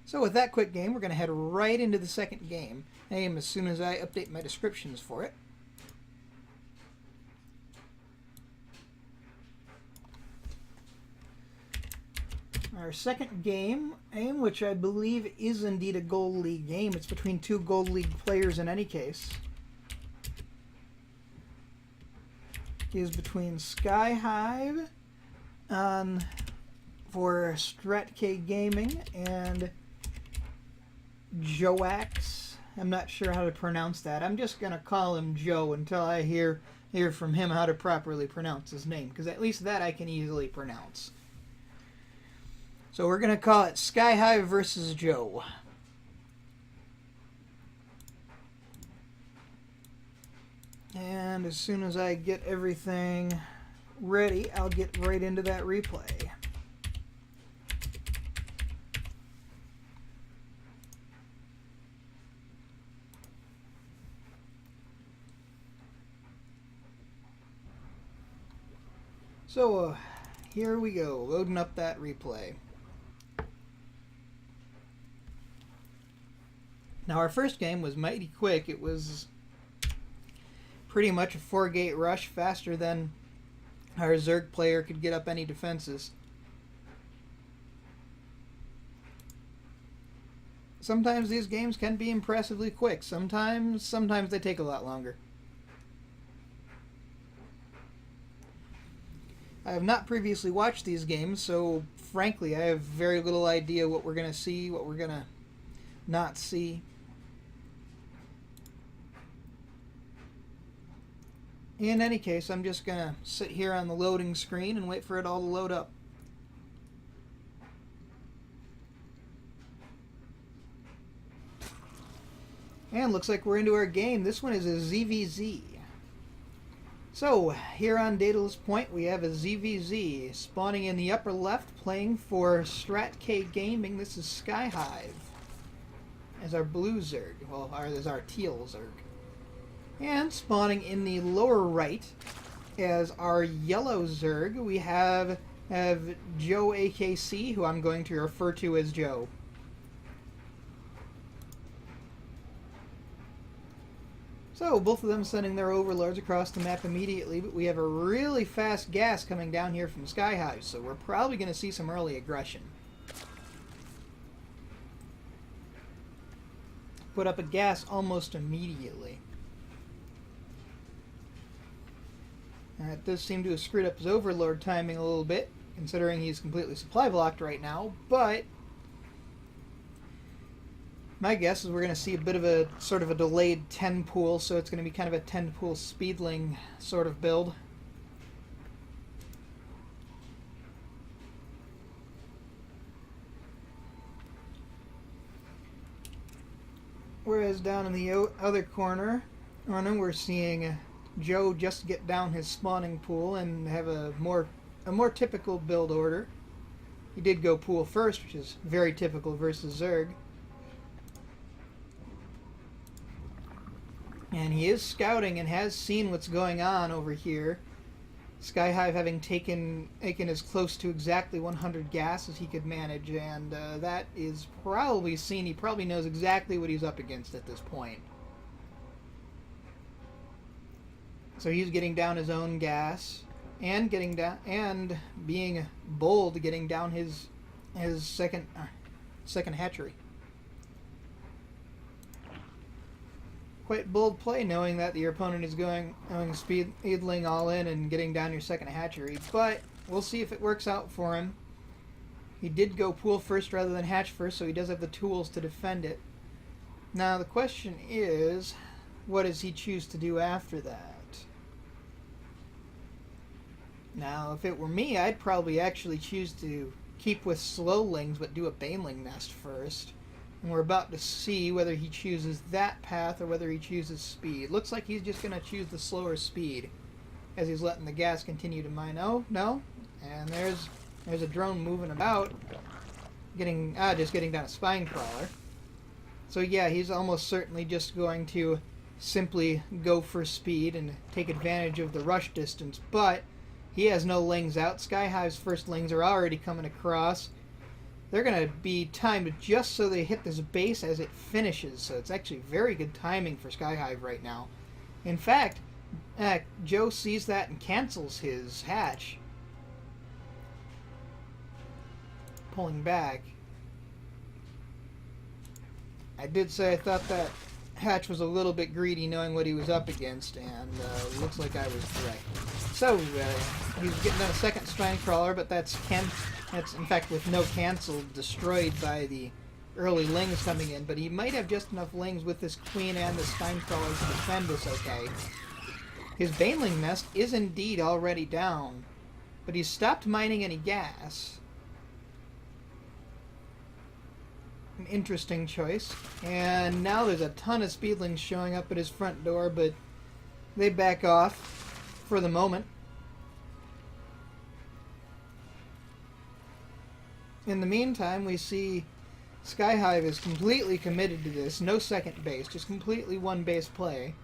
So with that quick game, we're going to head right into the second game as soon as I update my descriptions for it. Our second game, which I believe is indeed a Gold League game. It's between two Gold League players in any case. Is between SkyHive for StraTk Gaming and joakc. I'm not sure how to pronounce that. I'm just going to call him Joe until I hear from him how to properly pronounce his name, because at least that I can easily pronounce. So we're going to call it SkyHive versus Joe. And as soon as I get everything ready, I'll get right into that replay. So here we go, loading up that replay. Now our first game was mighty quick. It was pretty much a 4-gate rush, faster than our Zerg player could get up any defenses. Sometimes these games can be impressively quick. Sometimes they take a lot longer. I have not previously watched these games, so frankly I have very little idea what we're going to see, what we're going to not see. In any case, I'm just going to sit here on the loading screen and wait for it all to load up. And looks like we're into our game. This one is a ZVZ. So, here on Daedalus Point, we have a ZVZ spawning in the upper left, playing for StraTk Gaming. This is SkyHive as our blue Zerg, well, as our teal Zerg. And spawning in the lower right as our yellow Zerg, we have joakc, who I'm going to refer to as Joe. So, both of them sending their overlords across the map immediately, but we have a really fast gas coming down here from SkyHive, so we're probably going to see some early aggression. Put up a gas almost immediately. It does seem to have screwed up his overlord timing a little bit, considering he's completely supply blocked right now, but my guess is we're going to see a bit of a sort of a delayed 10 pool, so it's going to be kind of a 10 pool speedling sort of build. Whereas down in the other corner, we're seeing Joe just get down his spawning pool and have a more typical build order. He did go pool first, which is very typical versus Zerg. And he is scouting and has seen what's going on over here. SkyHive having taken as close to exactly 100 gas as he could manage, and that is probably seen. He probably knows exactly what he's up against at this point. So he's getting down his own gas and being bold, getting down his second hatchery. Quite bold play, knowing that your opponent is going speedling all in and getting down your second hatchery, but we'll see if it works out for him. He did go pool first rather than hatch first, so he does have the tools to defend it. Now the question is, what does he choose to do after that? Now, if it were me, I'd probably actually choose to keep with slowlings, but do a baneling nest first. And we're about to see whether he chooses that path or whether he chooses speed. Looks like he's just going to choose the slower speed as he's letting the gas continue to mine. Oh, no. And there's a drone moving about, just getting down a spine crawler. So yeah, he's almost certainly just going to simply go for speed and take advantage of the rush distance, but he has no lings out. SkyHive's first lings are already coming across. they're going to be timed just so they hit this base as it finishes. So it's actually very good timing for SkyHive right now. In fact, Joe sees that and cancels his hatch, pulling back. I did say I thought that hatch was a little bit greedy knowing what he was up against, and looks like I was correct. So he's getting a second spine crawler, but that's in fact with no cancel destroyed by the early lings coming in, but he might have just enough lings with this queen and the spine crawler to defend this okay. His baneling nest is indeed already down, but he's stopped mining any gas. An interesting choice. And now there's a ton of speedlings showing up at his front door, but they back off for the moment. In the meantime, we see SkyHive is completely committed to this. No second base, just completely one base play.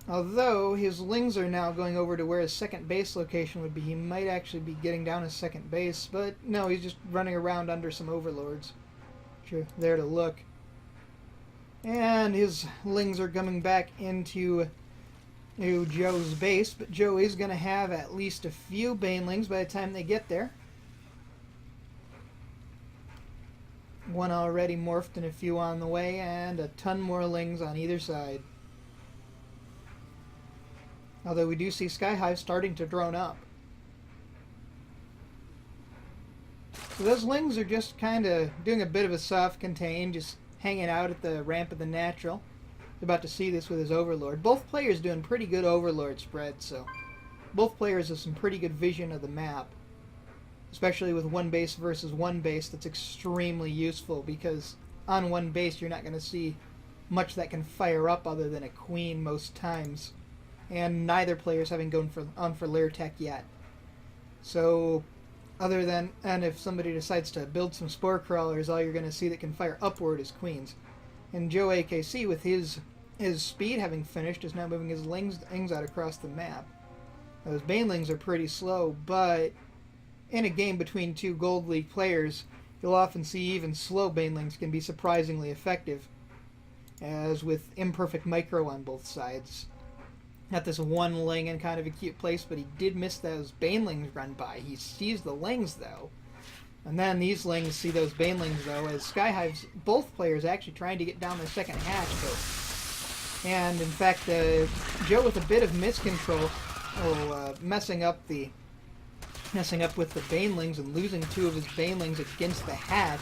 Although his lings are now going over to where his second base location would be, he might actually be getting down his second base, but no, he's just running around under some overlords. Which are there to look. And his lings are coming back into Joe's base, but Joe is going to have at least a few banelings by the time they get there. One already morphed and a few on the way, and a ton more lings on either side. Although we do see SkyHive starting to drone up. So those lings are just kind of doing a bit of a soft contain, just hanging out at the ramp of the natural. He's about to see this with his overlord. Both players doing pretty good overlord spread, so both players have some pretty good vision of the map. Especially with one base versus one base, that's extremely useful, because on one base you're not going to see much that can fire up other than a queen most times. And neither player's having gone on for StraTk yet. So, other than, and if somebody decides to build some spore crawlers, all you're going to see that can fire upward is queens. And joakc, with his speed having finished, is now moving his lings out across the map. Those banelings are pretty slow, but in a game between two Gold League players, you'll often see even slow banelings can be surprisingly effective, as with imperfect micro on both sides. Got this one ling in kind of a cute place, but he did miss those banelings run by. He sees the lings, though. And then these lings see those banelings, though, as SkyHive's both players actually trying to get down their second hatch. And, in fact, Joe with a bit of miscontrol, messing up with the banelings and losing two of his banelings against the hatch.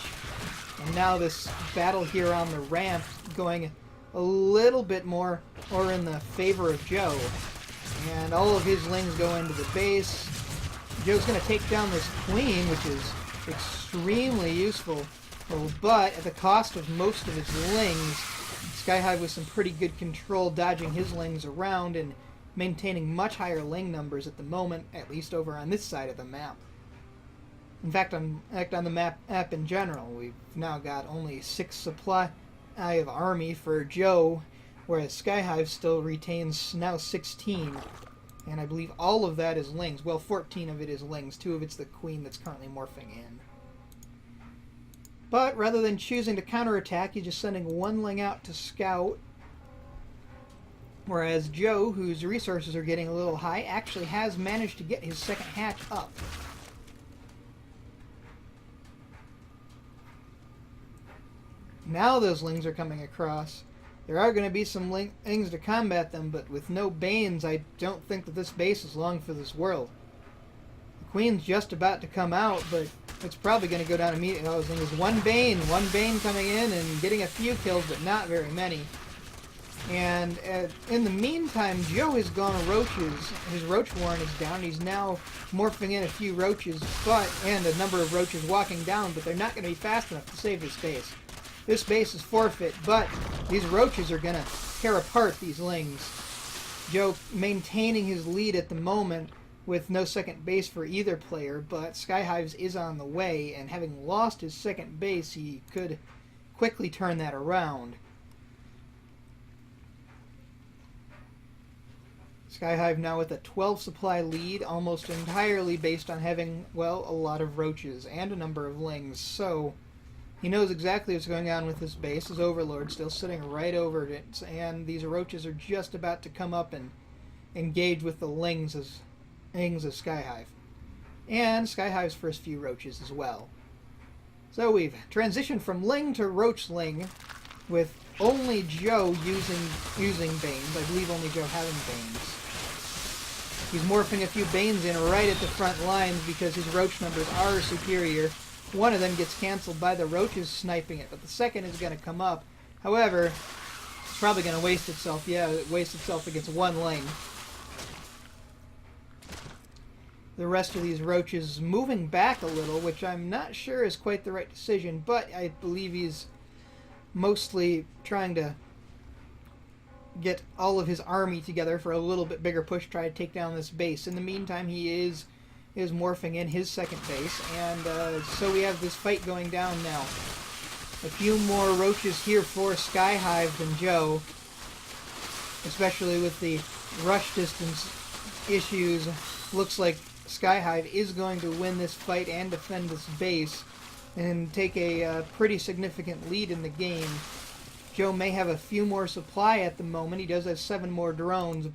And now this battle here on the ramp going a little bit more or in the favor of Joe. And all of his lings go into the base. Joe's going to take down this queen, which is extremely useful, but at the cost of most of his lings. SkyHive with some pretty good control, dodging his lings around and maintaining much higher ling numbers at the moment, at least over on this side of the map. In fact, on the map in general, we've now got only 6 supply of army for Joe, whereas SkyHive still retains now 16, and I believe all of that is lings. Well, 14 of it is lings. 2 of it's the queen that's currently morphing in. But rather than choosing to counterattack, he's just sending one ling out to scout, whereas Joe, whose resources are getting a little high, actually has managed to get his second hatch up. Now those lings are coming across. There are going to be some lings to combat them, but with no banes, I don't think that this base is long for this world. The queen's just about to come out, but it's probably going to go down immediately. Oh, there's one bane coming in and getting a few kills, but not very many. And in the meantime, Joe has gone roaches. His roach warren is down. He's now morphing in a few roaches, and a number of roaches walking down, but they're not going to be fast enough to save this base. This base is forfeit, but these roaches are going to tear apart these lings. Joe maintaining his lead at the moment with no second base for either player, but SkyHive's is on the way, and having lost his second base, he could quickly turn that around. SkyHive now with a 12 supply lead, almost entirely based on having, well, a lot of roaches and a number of lings. So he knows exactly what's going on with his base. His overlord still sitting right over it, and these roaches are just about to come up and engage with the lings of SkyHive. And SkyHive's first few roaches as well. So we've transitioned from ling to roach ling, with only Joe using Banes. I believe only Joe having Banes. He's morphing a few Banes in right at the front lines because his roach numbers are superior. One of them gets cancelled by the roaches sniping it, but the second is going to come up. However, it's probably going to waste itself. Yeah, it wastes itself against one ling. The rest of these roaches moving back a little, which I'm not sure is quite the right decision, but I believe he's mostly trying to get all of his army together for a little bit bigger push, try to take down this base. In the meantime, he is morphing in his second base, and so we have this fight going down now. A few more roaches here for SkyHive than Joe, especially with the rush distance issues. Looks like SkyHive is going to win this fight and defend this base and take a pretty significant lead in the game. Joe may have a few more supply at the moment. He does have 7 more drones,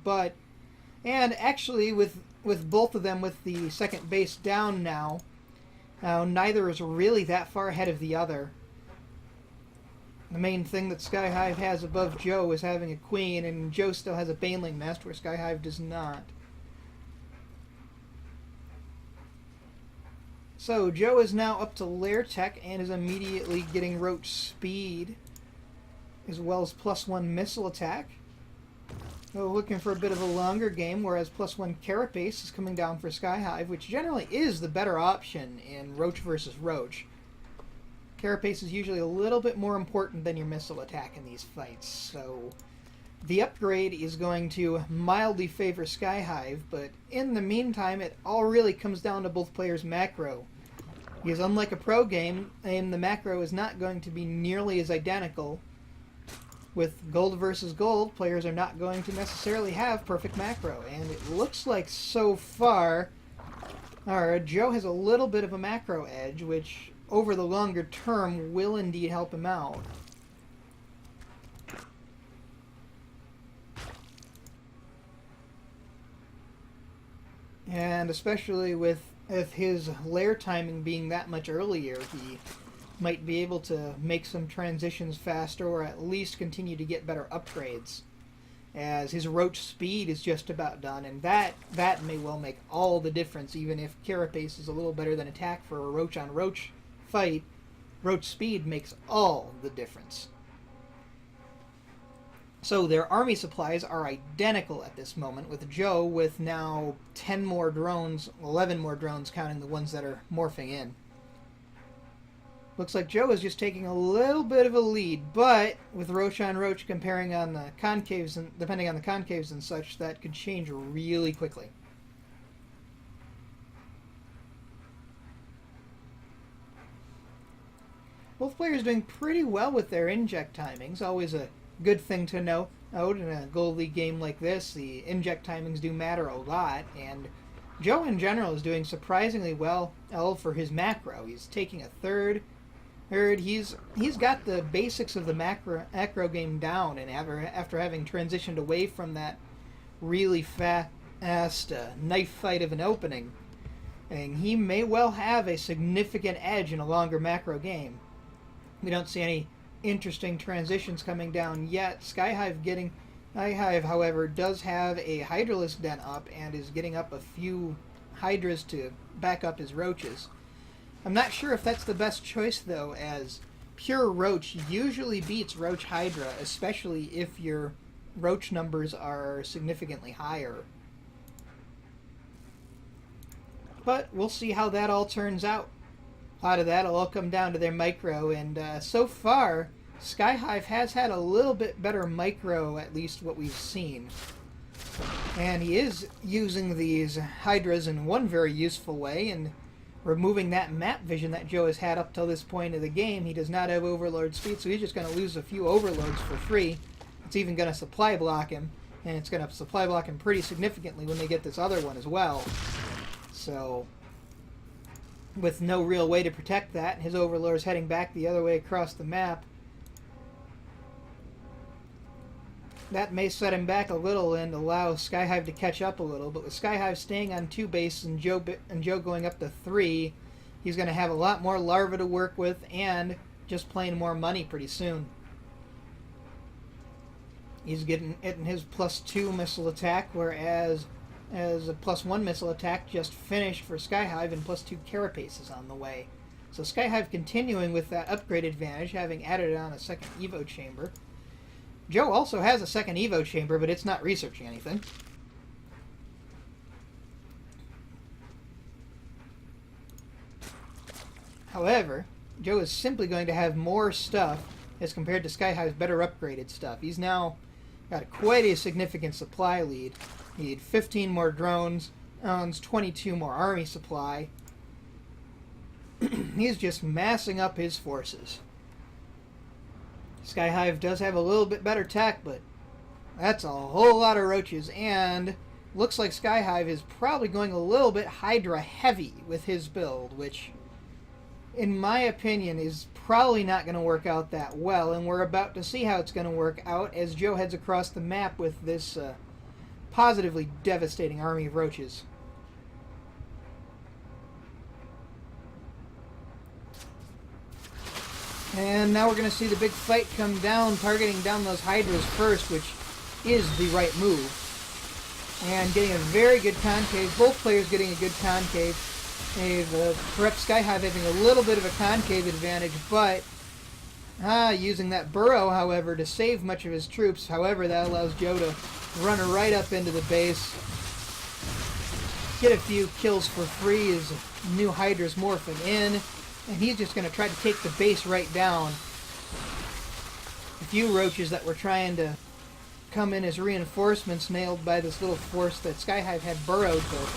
and actually with both of them with the second base down now, neither is really that far ahead of the other. The main thing that SkyHive has above Joe is having a queen, and Joe still has a baneling nest where SkyHive does not. So Joe is now up to StraTk and is immediately getting roach speed, as well as +1 missile attack. So looking for a bit of a longer game, whereas +1 carapace is coming down for SkyHive, which generally is the better option in roach versus roach. Carapace is usually a little bit more important than your missile attack in these fights, so the upgrade is going to mildly favor SkyHive, but in the meantime it all really comes down to both players' macro. Because unlike a pro game, the macro is not going to be nearly as identical. With gold versus gold, players are not going to necessarily have perfect macro, and it looks like so far Joe has a little bit of a macro edge, which over the longer term will indeed help him out. And especially with his lair timing being that much earlier, he might be able to make some transitions faster, or at least continue to get better upgrades, as his roach speed is just about done, and that may well make all the difference. Even if carapace is a little better than attack for a roach on roach fight, roach speed makes all the difference. So their army supplies are identical at this moment, with Joe with now 10 more drones, 11 more drones counting the ones that are morphing in. Looks like Joe is just taking a little bit of a lead, but with roach on roach comparing on the concaves, and depending on the concaves and such, that could change really quickly. Both players doing pretty well with their inject timings, always a good thing to know out in a Gold League game like this. The inject timings do matter a lot, and Joe in general is doing surprisingly well for his macro. He's taking a third. He's got the basics of the macro game down, and after having transitioned away from that really fast knife fight of an opening, and he may well have a significant edge in a longer macro game. We don't see any interesting transitions coming down yet. SkyHive, however, does have a Hydralisk den up and is getting up a few Hydras to back up his roaches. I'm not sure if that's the best choice, though, as pure roach usually beats roach Hydra, especially if your roach numbers are significantly higher. But we'll see how that all turns out. A lot of that will all come down to their micro, and so far, SkyHive has had a little bit better micro, at least what we've seen. And he is using these Hydras in one very useful way, and removing that map vision that Joe has had up till this point of the game. He does not have Overlord speed, so he's just going to lose a few Overlords for free. It's even going to supply block him. and it's going to supply block him pretty significantly when they get this other one as well. So, with no real way to protect that, his Overlord's heading back the other way across the map. That may set him back a little and allow SkyHive to catch up a little, but with SkyHive staying on 2 bases and Joe going up to 3, he's going to have a lot more larvae to work with and just plain more money pretty soon. He's getting his +2 missile attack, whereas as a +1 missile attack just finished for SkyHive, and +2 carapace is on the way. So SkyHive continuing with that upgrade advantage, having added on a second Evo chamber. Joe also has a second Evo chamber, but it's not researching anything. However, Joe is simply going to have more stuff as compared to SkyHive's better upgraded stuff. He's now got quite a significant supply lead. He had 15 more drones, owns 22 more army supply. He's just massing up his forces. SkyHive does have a little bit better tech, but that's a whole lot of roaches, and looks like SkyHive is probably going a little bit Hydra heavy with his build, which in my opinion is probably not going to work out that well, and we're about to see how it's going to work out as Joe heads across the map with this positively devastating army of roaches. And now we're going to see the big fight come down, targeting down those Hydras first, which is the right move. And getting a very good concave, both players getting a good concave. Perhaps SkyHive having a little bit of a concave advantage, but using that burrow, however, to save much of his troops. However, that allows Joe to run right up into the base, get a few kills for free as new Hydra's morphing in, and he's just going to try to take the base right down. A few roaches that were trying to come in as reinforcements nailed by this little force that SkyHive had burrowed, but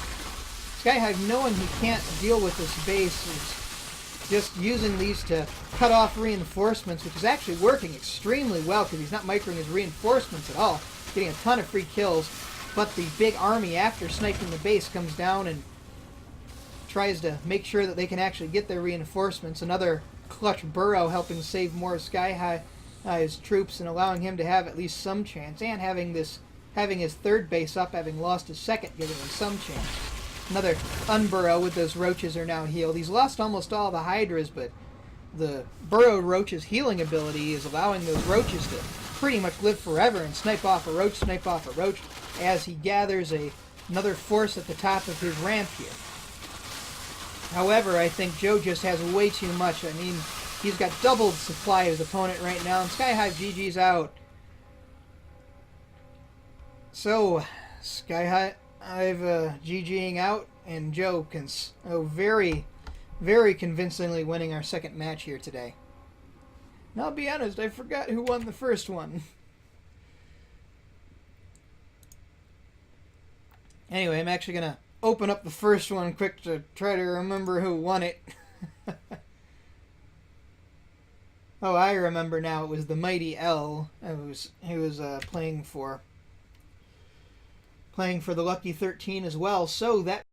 SkyHive, knowing he can't deal with this base, is just using these to cut off reinforcements, which is actually working extremely well because he's not microing his reinforcements at all, getting a ton of free kills. But the big army, after sniping the base, comes down and tries to make sure that they can actually get their reinforcements. Another clutch burrow helping save more SkyHive's troops and allowing him to have at least some chance, and having his third base up, having lost his second, giving him some chance. Another unburrow with those roaches are now healed. He's lost almost all the Hydras, but the burrowed roach's healing ability is allowing those roaches to pretty much live forever and snipe off a roach, as he gathers another force at the top of his ramp here. However, I think Joe just has way too much. I mean, he's got doubled supply of his opponent right now, and SkyHive GG's out. So, SkyHive GGing out, and Joe very, very convincingly winning our second match here today. And I'll be honest, I forgot who won the first one. Anyway, I'm actually going to open up the first one quick to try to remember who won it. Oh, I remember now. It was the Mighty L who was playing for the Lucky 13 as well. So that